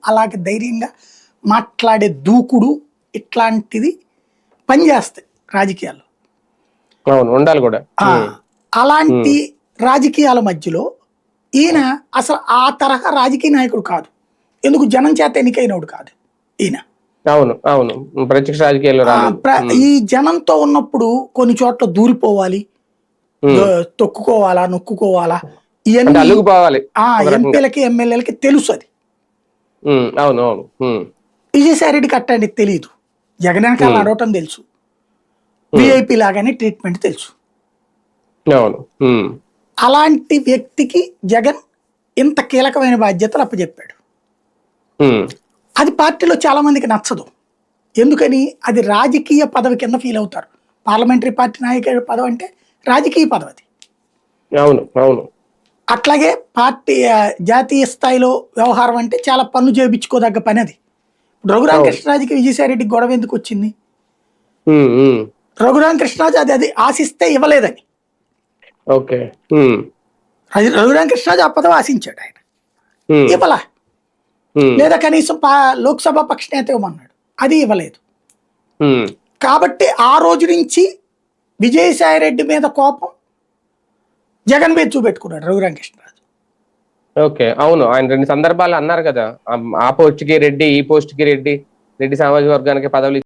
అలాగే ధైర్యంగా మాట్లాడే దూకుడు ఇట్లాంటిది పనిచేస్తాయి రాజకీయాల్లో. అవును, ఉండాలి కూడా. అలాంటి రాజకీయాల మధ్యలో ఈయన అసలు ఆ తరహా రాజకీయ నాయకుడు కాదు. ఎందుకు జనం చేత ఎన్నికైనోడు కాదు ఈయన. అవును అవును, ప్రత్యక్ష రాజకీయాల్లో ఈ జనంతో ఉన్నప్పుడు కొన్ని చోట్ల దూరిపోవాలి, తొక్కుకోవాలా, నొక్కుకోవాలా, ఇవన్నీ ఎంపీలకి ఎమ్మెల్యేలకి తెలుసు. అది అవును అవును. విజయసాయి రెడ్డికి అట్టండి తెలియదు. జగన్ వెనకాల నడవటం తెలుసు, విఐపి లాగానే ట్రీట్మెంట్ తెలుసు. అలాంటి వ్యక్తికి జగన్ ఇంత కీలకమైన బాధ్యతలు అప్పచెప్పాడు. అది పార్టీలో చాలా మందికి నచ్చదు. ఎందుకని? అది రాజకీయ పదవి కింద ఫీల్ అవుతారు. పార్లమెంటరీ పార్టీ నాయకుడి పదవి అంటే రాజకీయ పదవి. అవును అవును. అట్లాగే పార్టీ జాతీయ స్థాయిలో వ్యవహారం అంటే చాలా పన్ను చేయించుకోదగ్గ పని. అది రఘురామకృష్ణరాజుకి విజయసాయి రెడ్డికి గొడవ ఎందుకు వచ్చింది? రఘురామకృష్ణరాజు అది ఆశిస్తే ఇవ్వలేదని. రఘురామకృష్ణరాజు ఆ పదవి ఆశించాడు, ఆయన ఇవ్వలా. లేదా కనీసం లోక్సభ పక్ష నేత ఇవ్వమన్నాడు, అది ఇవ్వలేదు. కాబట్టి ఆ రోజు నుంచి విజయసాయి రెడ్డి మీద కోపం జగన్ మీద చూపెట్టుకున్నాడు రఘురామకృష్ణరాజు. ఓకే, అవును. ఆయన 2 సందర్భాలు అన్నారు కదా, ఆ పోస్ట్ కి రెడ్డి, ఈ పోస్ట్ కి రెడ్డి, రెడ్డి సామాజిక వర్గానికి పదవులు